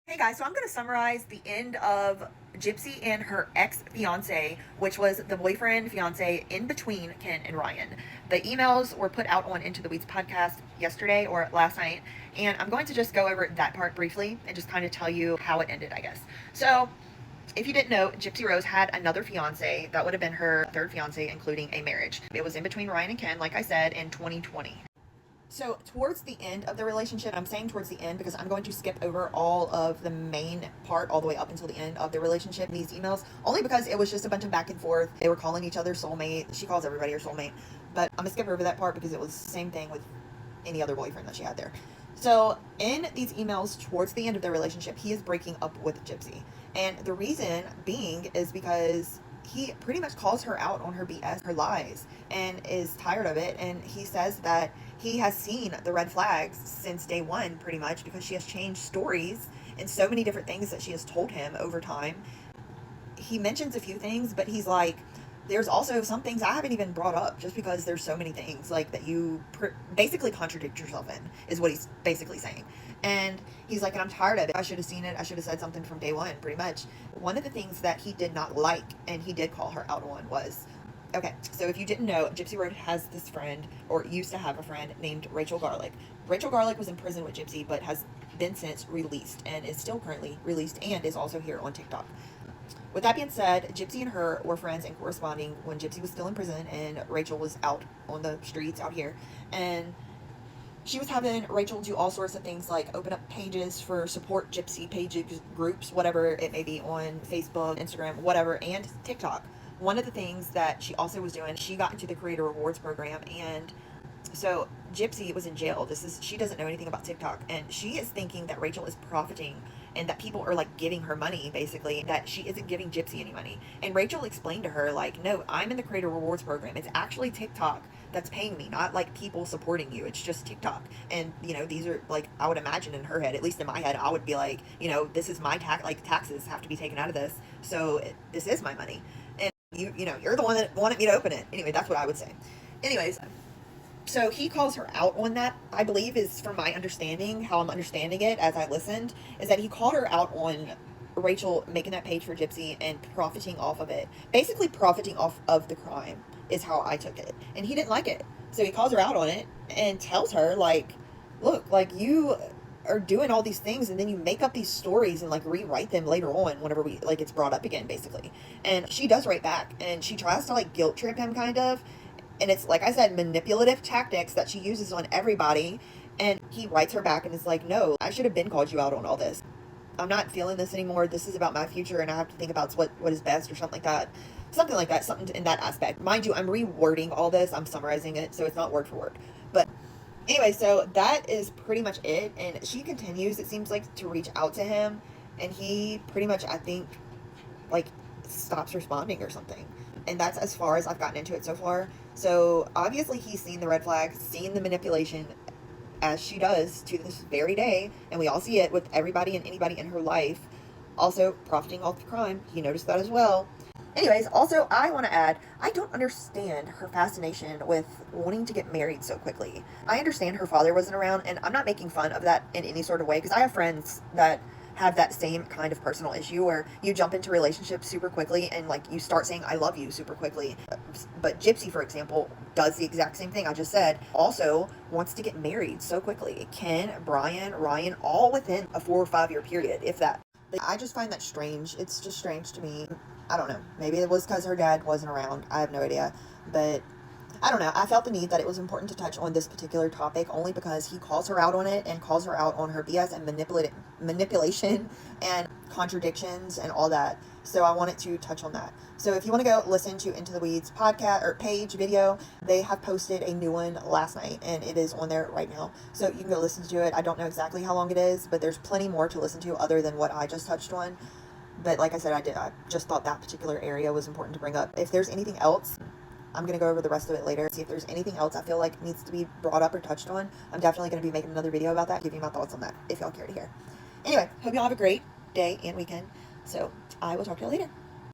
Hey guys, so I'm going to summarize the end of Gypsy and her ex-fiance, which was the boyfriend, fiance in between Ken and Ryan. The emails were put out on Into the Weeds podcast yesterday or last night, and I'm going to just go over that part briefly and just kind of tell you how it ended, I guess. So, if you didn't know, Gypsy Rose had another fiance. That would have been her third fiance, including a marriage. It was in between Ryan and Ken, like I said, in 2020. So towards the end of the relationship, I'm saying towards the end because I'm going to skip over all of the main part all the way up until the end of the relationship, these emails, only because it was just a bunch of back and forth. They were calling each other soulmate. She calls everybody her soulmate. But I'm going to skip over that part because it was the same thing with any other boyfriend that she had there. So in these emails towards the end of their relationship, he is breaking up with Gypsy. And the reason being is because he pretty much calls her out on her BS, her lies, and is tired of it. And he says that he has seen the red flags since day one, pretty much, because she has changed stories and so many different things that she has told him over time. He mentions a few things, but he's like, there's also some things I haven't even brought up just because there's so many things like that you basically contradict yourself in, is what he's basically saying. And he's like, and I'm tired of it. I should have seen it. I should have said something from day one, pretty much. One of the things that he did not like, and he did call her out on, was, okay, so if you didn't know, Gypsy Rose has this friend, or used to have a friend, named Rachel Garlick. Rachel Garlick was in prison with Gypsy, but has been since released, and is still currently released, and is also here on TikTok. With that being said, Gypsy and her were friends and corresponding when Gypsy was still in prison and Rachel was out on the streets out here. And she was having Rachel do all sorts of things like open up pages for support Gypsy pages, groups, whatever it may be, on Facebook, Instagram, whatever, and TikTok. One of the things that she also was doing, she got into the Creator Rewards program, and so Gypsy was in jail. She doesn't know anything about TikTok, and she is thinking that Rachel is profiting and that people are like giving her money, basically, that she isn't giving Gypsy any money. And Rachel explained to her, like, no, I'm in the Creator Rewards program. It's actually TikTok that's paying me, not like people supporting you. It's just TikTok. And, these are like, I would imagine in her head, at least in my head, I would be like, this is my taxes have to be taken out of this. So this is my money. And you're the one that wanted me to open it. Anyway, that's what I would say. Anyways, so he calls her out on that, I believe, is from my understanding, how I'm understanding it as I listened, is that he called her out on Rachel making that page for Gypsy and profiting off of it. Basically profiting off of the crime is how I took it. And he didn't like it. So he calls her out on it and tells her, like, look, like, you are doing all these things and then you make up these stories and like rewrite them later on whenever it's brought up again, basically. And she does write back and she tries to like guilt trip him, kind of. And it's, like I said, manipulative tactics that she uses on everybody. And he writes her back and is like, no, I should have been called you out on all this. I'm not feeling this anymore. This is about my future, and I have to think about what is best, or something like that. Something like that, something in that aspect. Mind you, I'm rewording all this. I'm summarizing it, so it's not word for word. But anyway, so that is pretty much it. And she continues, it seems like, to reach out to him. And he pretty much, I think, like, stops responding or something. And that's as far as I've gotten into it so far. So obviously he's seen the red flags, seen the manipulation, as she does to this very day, and we all see it with everybody and anybody in her life. Also profiting off the crime, he noticed that as well. Anyways, also I want to add, I don't understand her fascination with wanting to get married so quickly. I understand her father wasn't around, and I'm not making fun of that in any sort of way, because I have friends that have that same kind of personal issue where you jump into relationships super quickly and like you start saying I love you super quickly. But Gypsy, for example, does the exact same thing I just said. Also wants to get married so quickly. Ken, Bryan, Ryan, all within a 4 or 5 year period, if that. I just find that strange. It's just strange to me. I don't know. Maybe it was because her dad wasn't around. I have no idea. But I don't know. I felt the need that it was important to touch on this particular topic only because he calls her out on it and calls her out on her BS and manipulation and contradictions and all that. So I wanted to touch on that. So if you want to go listen to Into the Weeds podcast or page video, they have posted a new one last night and it is on there right now. So you can go listen to it. I don't know exactly how long it is, but there's plenty more to listen to other than what I just touched on. But like I said, I just thought that particular area was important to bring up. If there's anything else, I'm going to go over the rest of it later. See if there's anything else I feel like needs to be brought up or touched on. I'm definitely going to be making another video about that, give you my thoughts on that, if y'all care to hear. Anyway, hope y'all have a great day and weekend. So I will talk to you later.